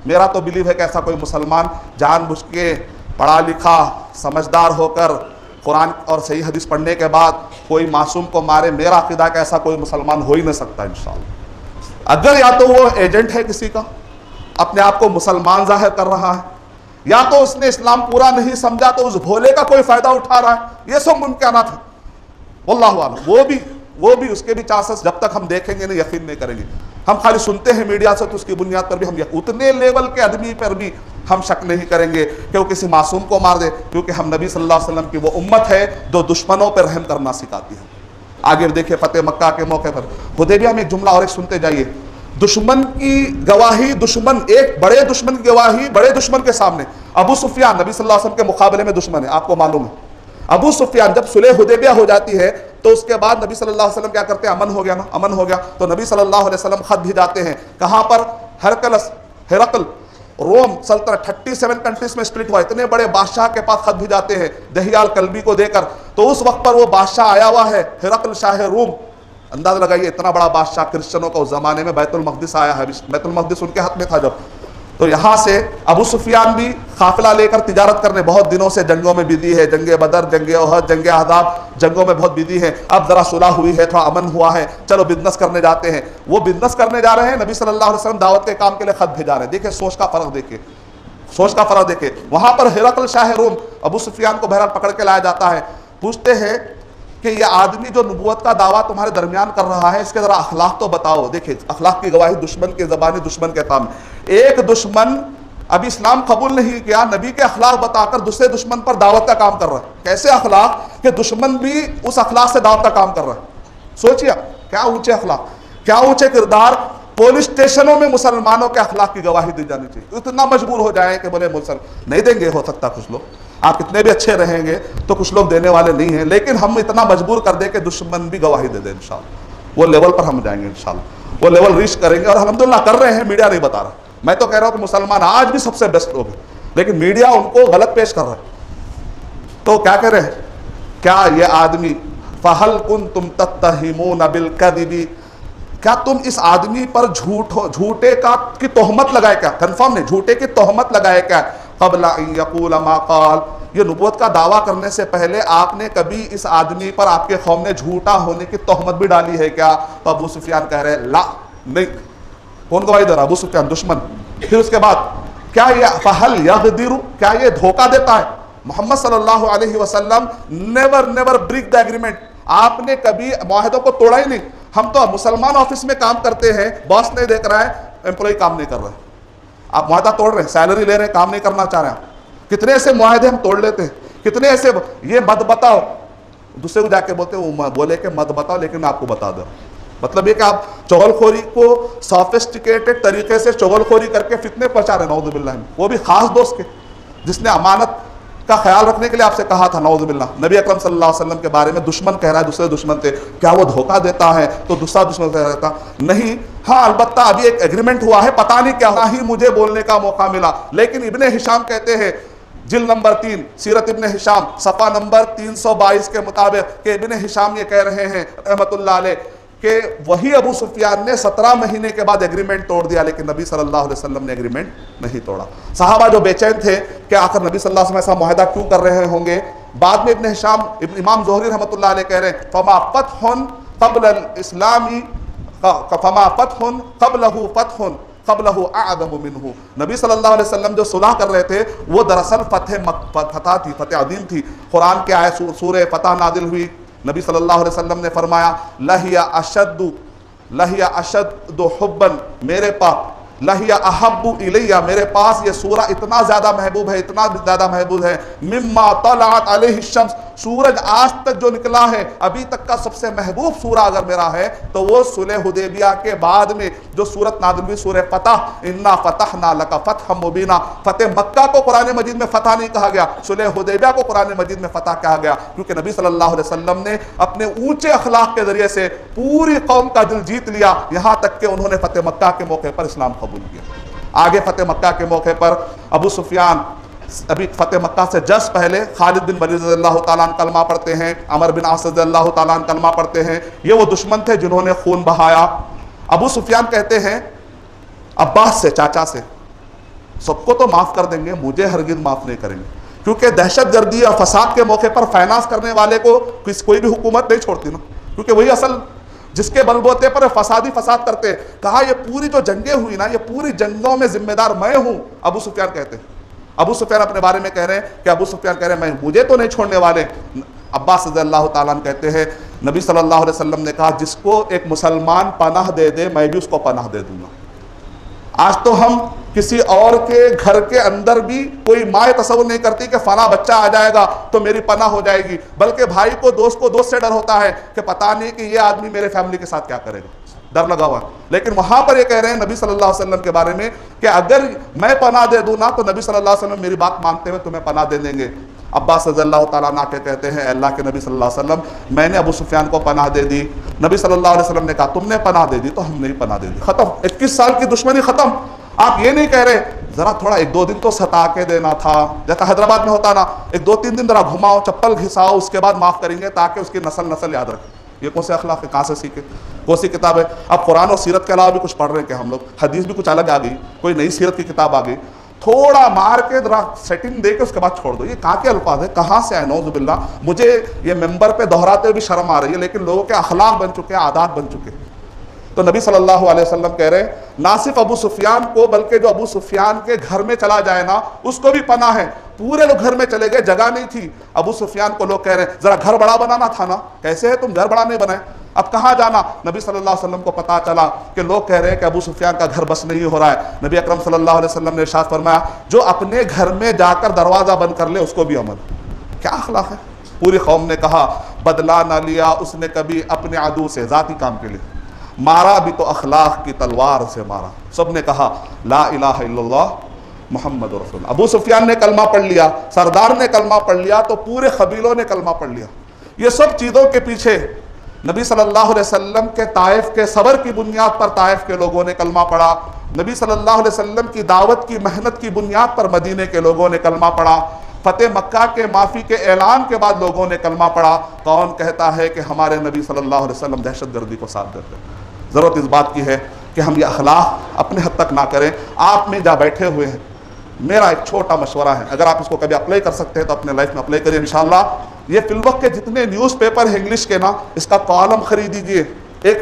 میرا تو بلیو ہے کہ ایسا کوئی مسلمان جان بوجھ کے پڑھا لکھا سمجھدار ہو کر قرآن اور صحیح حدیث پڑھنے کے بعد کوئی معصوم کو مارے، میرا عقیدہ کہ ایسا کوئی مسلمان ہو ہی نہیں سکتا انشاءاللہ۔ اگر یا تو وہ ایجنٹ ہے کسی کا، اپنے آپ کو مسلمان ظاہر کر رہا ہے، یا تو اس نے اسلام پورا نہیں سمجھا تو اس بھولے کا کوئی فائدہ اٹھا رہا ہے، یہ سب ممکنات ہیں۔ واللہ اعلم۔ وہ بھی اس کے بھی چانسز جب تک ہم دیکھیں گے نہیں یقین نہیں کریں گے۔ ہم خالی سنتے ہیں میڈیا سے تو اس کی بنیاد پر بھی ہم اتنے لیول کے آدمی پر بھی ہم شک نہیں کریں گے کہ وہ کسی معصوم کو مار دے، کیونکہ ہم نبی صلی اللہ علیہ وسلم کی وہ امت ہے جو دشمنوں پر رحم کرنا سکھاتی ہے۔ آگے دیکھیں فتح مکہ کے موقع پر حدیبیہ میں ایک جملہ اور ایک سنتے جائیے۔ دشمن کی گواہی، دشمن ایک بڑے دشمن کی گواہی بڑے دشمن کے سامنے۔ ابو سفیان نبی صلی اللہ علیہ وسلم کے مقابلے میں دشمن ہے، آپ کو معلوم ہے۔ ابو سفیان جب صلح حدیبیہ ہو جاتی ہے تو اس کے بعد نبی صلی اللہ علیہ وسلم کیا کرتے ہیں؟ امن ہو گیا نا، امن ہو گیا تو نبی صلی اللہ علیہ وسلم خط بھیجاتے ہیں۔ کہاں پر؟ ہرقل روم سلطنت 37 کنٹریز میں سپلٹ ہوا، اتنے بڑے بادشاہ کے پاس خط بھیجاتے ہیں دہیال کلبی کو دے کر۔ تو اس وقت پر وہ بادشاہ آیا ہوا ہے ہرقل شاہ روم، اندازہ لگائیے اتنا بڑا بادشاہ کرسچنوں کا اس زمانے میں بیت المقدس آیا ہے، بیت المقدس ان کے ہاتھ میں تھا جب۔ تو یہاں سے ابو سفیان بھی قافلہ لے کر تجارت کرنے، بہت دنوں سے جنگوں میں بزی ہے، جنگ بدر، جنگ احد، جنگ احزاب، جنگوں میں بہت بزی ہے۔ اب ذرا صلح ہوئی ہے، تھوڑا امن ہوا ہے، چلو بزنس کرنے جاتے ہیں۔ وہ بزنس کرنے جا رہے ہیں، نبی صلی اللہ علیہ وسلم دعوت کے کام کے لیے خط بھیجا رہے ہیں۔ دیکھیں سوچ کا فرق، دیکھیں سوچ کا فرق دیکھیں۔ وہاں پر ہرقل شاہ روم ابو سفیان کو بہرحال پکڑ کے لایا جاتا ہے، پوچھتے ہیں کہ یہ آدمی جو نبوت کا دعویٰ تمہارے درمیان کر رہا ہے اس کے ذرا اخلاق تو بتاؤ۔ دیکھیں اخلاق کی گواہی دشمن کے زبانی، دشمن کے سامنے۔ ایک دشمن ابھی اسلام قبول نہیں کیا، نبی کے اخلاق بتا کر دوسرے دشمن پر دعوت کا کام کر رہا ہے۔ کیسے اخلاق کہ دشمن بھی اس اخلاق سے دعوت کا کام کر رہا ہے۔ سوچئے کیا اونچے اخلاق، کیا اونچے کردار۔ پولیس اسٹیشنوں میں مسلمانوں کے اخلاق کی گواہی دی جانی چاہیے۔ اتنا مجبور ہو جائیں کہ بولے مسلمان نہیں دیں گے، ہو سکتا کچھ لوگ، آپ کتنے بھی اچھے رہیں گے تو کچھ لوگ دینے والے نہیں ہیں، لیکن ہم اتنا مجبور کر دیں کہ دشمن بھی گواہی دے دیں انشاءاللہ۔ وہ لیول پر ہم جائیں گے انشاءاللہ، وہ لیول ریچ کریں گے، اور الحمدللہ کر رہے ہیں۔ میڈیا نہیں بتا رہا، میں تو کہہ رہا ہوں کہ مسلمان آج بھی سب سے بیسٹ لوگ ہیں، لیکن میڈیا ان کو غلط پیش کر رہا ہے۔ تو کیا کہہ رہے ہیں؟ کیا یہ آدمی فَهَلْ كُنْتُمْ تَتَّهِمُونَ بِالْكَذِبِ، کیا تم اس آدمی پر جھوٹے کی تہمت لگائے؟ کیا کنفرم نہیں، جھوٹے کی تہمت لگائے کیا؟ قبل ان یقول ما قال، یہ نبوت کا دعویٰ کرنے سے پہلے آپ نے کبھی اس آدمی پر آپ کے قوم نے جھوٹا ہونے کی تہمت بھی ڈالی ہے کیا؟ تو ابو سفیان کہہ رہے لا، نہیں۔ کون گواہی دے رہا؟ ابو سفیان، دشمن۔ پھر اس کے بعد کیا یہ فہل یغدر، کیا یہ دھوکہ دیتا ہے؟ محمد صلی اللہ علیہ وسلم نیور بریک دا ایگریمنٹ، آپ نے کبھی معاہدوں کو توڑا ہی نہیں۔ ہم تو مسلمان آفس میں کام کرتے ہیں، باس نہیں دیکھ رہا ہے، امپلائی کام نہیں کر رہا ہے، آپ معاہدہ توڑ رہے ہیں، سیلری لے رہے ہیں، کام نہیں کرنا چاہ رہے ہیں۔ کتنے ایسے معاہدے ہم توڑ لیتے ہیں، کتنے ایسے یہ مت بتاؤ، دوسرے کو جا کے بولتے ہیں، وہ بولے کہ مت بتاؤ لیکن میں آپ کو بتا دوں۔ مطلب یہ کہ آپ چغل خوری کو سافسٹیکیٹڈ طریقے سے چغل خوری کر کے فتنے پہنچا رہے ہیں، نعوذ باللہ، وہ بھی خاص دوست کے جس نے امانت کا خیال رکھنے کے لیے آپ سے کہا تھا، نعوذ باللہ۔ نبی اکرم صلی اللہ علیہ وسلم کے بارے میں دشمن کہہ رہا ہے، دوسرے دشمن تھے، کیا وہ دھوکہ دیتا ہے تو دوسرا دشمن کہہ رہا تھا نہیں؟ ہاں البتہ ابھی ایک ایگریمنٹ ہوا ہے، پتہ نہیں کیا ہی مجھے بولنے کا موقع ملا، لیکن ابن ہشام کہتے ہیں جلد نمبر 3 سیرت ابن ہشام صفحہ نمبر 322 کے مطابق کہ ابن ہشام یہ کہہ رہے ہیں رحمۃ اللہ علیہ کہ وہی ابو سفیان نے 17 مہینے کے بعد ایگریمنٹ توڑ دیا، لیکن نبی صلی اللہ علیہ وسلم نے ایگریمنٹ نہیں توڑا۔ صحابہ جو بے چین تھے کہ آخر نبی صلی اللہ علیہ وسلم ایسا معاہدہ کیوں کر رہے ہوں گے، بعد میں ابن ہشام امام زہری رحمۃ اللہ علیہ کہہ رہے ہیں فما فتح قبل الاسلام فما فتح قبلہ فتح قبلہ اعظم منہ، نبی صلی اللہ علیہ وسلم جو صلح کر رہے تھے وہ دراصل فتح تھی، فتح عظیم تھی۔ قرآن کے آیت سورہ فتح نازل ہوئی، نبی صلی اللہ علیہ وسلم نے فرمایا لہی اشد حبا، میرے پاس لہی احب الیہ، میرے پاس یہ سورہ اتنا زیادہ محبوب ہے، اتنا زیادہ محبوب ہے مما طلعت علیہ الشمس، سورج آج تک جو نکلا ہے ابھی تک کا سب سے محبوب سورہ اگر میرا ہے تو وہ صلح حدیبیہ کے بعد میں جو سورت نازل ہوئی سورہ فتح، انا فتحنا لک فتحا مبینا۔ فتح مکہ کو قرآن مجید میں فتح نہیں کہا گیا، صلح حدیبیہ کو قرآن مجید میں فتح کہا گیا، کیونکہ نبی صلی اللہ علیہ وسلم نے اپنے اونچے اخلاق کے ذریعے سے پوری قوم کا دل جیت لیا، یہاں تک کہ انہوں نے فتح مکہ کے موقع پر اسلام قبول کیا۔ آگے فتح مکہ کے موقع پر ابو سفیان ابھی فتح مکہ سے جس پہلے خالد بن ولید رضی اللہ تعالیٰ عنہ کلمہ پڑھتے ہیں، عمر بن عاص رضی اللہ تعالیٰ عنہ کلمہ پڑھتے ہیں، یہ وہ دشمن تھے جنہوں نے خون بہایا۔ ابو سفیان کہتے ہیں عباس سے، چاچا سے، سب کو تو معاف کر دیں گے، مجھے ہرگز معاف نہیں کریں گے، کیونکہ دہشت گردی اور فساد کے موقع پر فائنانس کرنے والے کو کوئی بھی حکومت نہیں چھوڑتی نا، کیونکہ وہی اصل جس کے بلبوتے پر فساد کرتے۔ کہا یہ پوری جو جنگیں ہوئی نا، یہ پوری جنگوں میں ذمہ دار میں ہوں، ابو سفیان کہتے ہیں۔ ابو سفیان اپنے بارے میں کہہ رہے ہیں کہ ابو سفیان کہہ رہے ہیں مجھے تو نہیں چھوڑنے والے۔ عباس رضی اللہ تعالیٰ عنہ کہتے ہیں نبی صلی اللہ علیہ وسلم نے کہا جس کو ایک مسلمان پناہ دے دے میں بھی اس کو پناہ دے دوں گا۔ آج تو ہم کسی اور کے گھر کے اندر بھی کوئی ماں تصور نہیں کرتی کہ فلاں بچہ آ جائے گا تو میری پناہ ہو جائے گی، بلکہ بھائی کو دوست سے ڈر ہوتا ہے کہ پتہ نہیں کہ یہ آدمی میرے فیملی کے ساتھ کیا کرے گا، ڈر لگا ہوا ہے۔ لیکن وہاں پر یہ کہہ رہے ہیں نبی صلی اللہ علیہ وسلم کے بارے میں کہ اگر میں پناہ دے دوں نا تو نبی صلی اللہ علیہ وسلم میری بات مانتے ہوئے تمہیں پناہ دے دیں گے۔ عباس رضی اللہ تعالیٰ عنہ کے کہتے ہیں اللہ کے نبی صلی اللہ علیہ وسلم میں نے ابو سفیان کو پناہ دے دی۔ نبی صلی اللہ علیہ وسلم نے کہا تم نے پناہ دے دی تو ہم نے بھی پناہ دے دی، ختم، 21 سال کی دشمنی ختم۔ آپ یہ نہیں کہہ رہے ذرا تھوڑا 1-2 دن تو ستا کے دینا تھا، جیسا حیدرآباد میں ہوتا نا، 1-2-3 دن ذرا گھماؤ، چپل گھساؤ، اس کے بعد معاف کریں گے تاکہ اس کی نسل یاد رکھے۔ یہ کون سے اخلاق ہے، کہاں سے سیکھے، کون سی کتاب ہے؟ اب قرآن اور سیرت کے علاوہ بھی کچھ پڑھ رہے ہیں کہ ہم لوگ حدیث بھی کچھ الگ آ گئی، کوئی نئی سیرت کی کتاب آ گئی، تھوڑا مار کے ذرا سیٹنگ دے کے اس کے بعد چھوڑ دو۔ یہ کہاں کے الفاظ ہیں، کہاں سے آئے؟ نعوذ باللہ، مجھے یہ ممبر پہ دہراتے ہوئے بھی شرم آ رہی ہے، لیکن لوگوں کے اخلاق بن چکے ہیں، عادات بن چکے ہیں۔ تو نبی صلی اللہ علیہ وسلم کہہ رہے ہیں نہ صرف ابو سفیان کو بلکہ جو ابو سفیان کے گھر میں چلا جائے نا اس کو بھی پناہ ہے۔ پورے لوگ گھر میں چلے گئے، جگہ نہیں تھی، ابو سفیان کو لوگ کہہ رہے ہیں ذرا گھر بڑا بنانا تھا نا، کیسے ہے تم گھر بڑا نہیں بنائے، اب کہاں جانا؟ نبی صلی اللہ علیہ وسلم کو پتا چلا کہ لوگ کہہ رہے ہیں کہ ابو سفیان کا گھر بس نہیں ہو رہا ہے۔ نبی اکرم صلی اللہ علیہ وسلم نے ارشاد فرمایا جو اپنے گھر میں جا کر دروازہ بند کر لے اس کو بھی امن۔ کیا اخلاق ہے! پوری قوم نے کہا بدلہ نہ لیا اس نے کبھی اپنے عدو سے، ذاتی کام کے لیے مارا بھی تو اخلاق کی تلوار سے مارا۔ سب نے کہا لا الہ الا اللہ محمد رسول اللہ۔ ابو سفیان نے کلمہ پڑھ لیا، سردار نے کلمہ پڑھ لیا تو پورے قبیلوں نے کلمہ پڑھ لیا۔ یہ سب چیزوں کے پیچھے نبی صلی اللہ علیہ وسلم کے طائف کے صبر کی بنیاد پر طائف کے لوگوں نے کلمہ پڑھا، نبی صلی اللہ علیہ وسلم کی دعوت کی محنت کی بنیاد پر مدینے کے لوگوں نے کلمہ پڑھا، فتح مکہ کے معافی کے اعلان کے بعد لوگوں نے کلمہ پڑھا۔ کون کہتا ہے کہ ہمارے نبی صلی اللہ علیہ وسلم دہشت گردی کو ساتھ دیتے ہیں؟ ضرورت اس بات کی ہے کہ ہم یہ اخلاق اپنے حد تک نہ کریں۔ آپ میں جہاں بیٹھے ہوئے ہیں میرا ایک چھوٹا مشورہ ہے، اگر آپ اس کو کبھی اپلائی کر سکتے ہیں تو اپنے لائف میں اپلائی کریے انشاءاللہ۔ یہ فی الوقت کے جتنے نیوز پیپر ہیں انگلش کے نا، اس کا کالم خرید دیجیے، ایک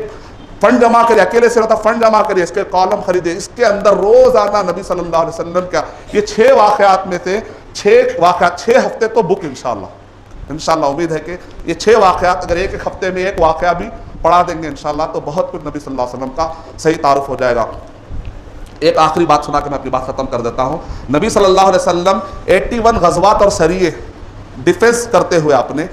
فنڈ جمع کریے، اکیلے سے رہتا فنڈ جمع کریے، اس کے کالم خریدیے، اس کے اندر روزانہ نبی صلی اللہ علیہ وسلم کا یہ 6 واقعات میں سے 6 واقعات 6 ہفتے تو بک انشاءاللہ امید ہے کہ یہ 6 واقعات اگر ایک ہفتے میں ایک واقعہ بھی پڑھا دیں گے انشاءاللہ تو بہت کچھ نبی صلی اللہ علیہ وسلم کا صحیح تعارف ہو جائے گا۔ ایک آخری بات سنا کے میں اپنی بات ختم کر دیتا ہوں۔ نبی صلی اللہ علیہ وسلم 81 غزوات اور سریے ڈیفنس کرتے ہوئے آپ نے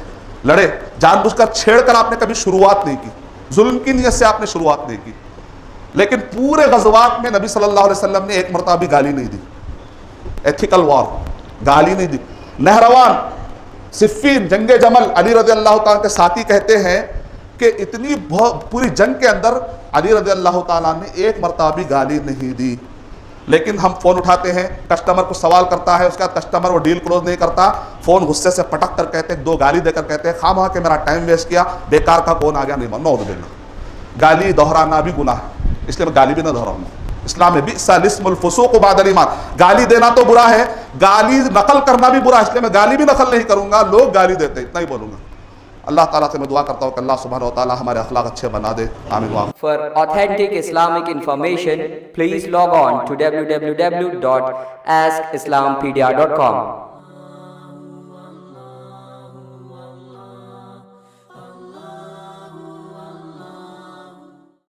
لڑے، جان بوجھ کر چھیڑ کر آپ نے کبھی شروعات نہیں کی، ظلم کی نیت سے آپ نے شروعات نہیں کی، لیکن پورے غزوات میں نبی صلی اللہ علیہ وسلم نے ایک مرتبہ بھی گالی نہیں دی، ایتھیکل وار، گالی نہیں دی۔ نہروان، صفین، جنگ جمل، علی رضی اللہ تعالیٰ کے ساتھی کہتے ہیں کہ اتنی پوری جنگ کے اندر علی رضی اللہ تعالیٰ نے ایک مرتبہ بھی گالی نہیں دی، لیکن ہم فون اٹھاتے ہیں، کسٹمر کو سوال کرتا ہے، اس کا کسٹمر وہ ڈیل کلوز نہیں کرتا، فون غصے سے پٹک کر کہتے ہیں، 2 گالی دے کر کہتے ہیں خواہ کہ میرا ٹائم ویسٹ کیا، بیکار کا کون آ گیا، نہیں نعوذ باللہ۔ گالی دہرانا بھی گناہ ہے، اس لیے میں گالی بھی نہ دہراؤں گا۔ اسلام میں بئس الاسم الفسوق بعد الایمان، گالی دینا تو برا ہے، گالی نقل کرنا بھی برا ہے، اس لیے میں گالی بھی نقل نہیں کروں گا، لوگ گالی دیتے ہیں اتنا ہی بولوں گا۔ اللہ تعالیٰ سے میں دعا کرتا ہوں کہ اللہ سبحانہ و تعالیٰ ہمارے اخلاق اچھے بنا دے، آمین۔ For authentic Islamic information, please log on to www.askislampedia.com.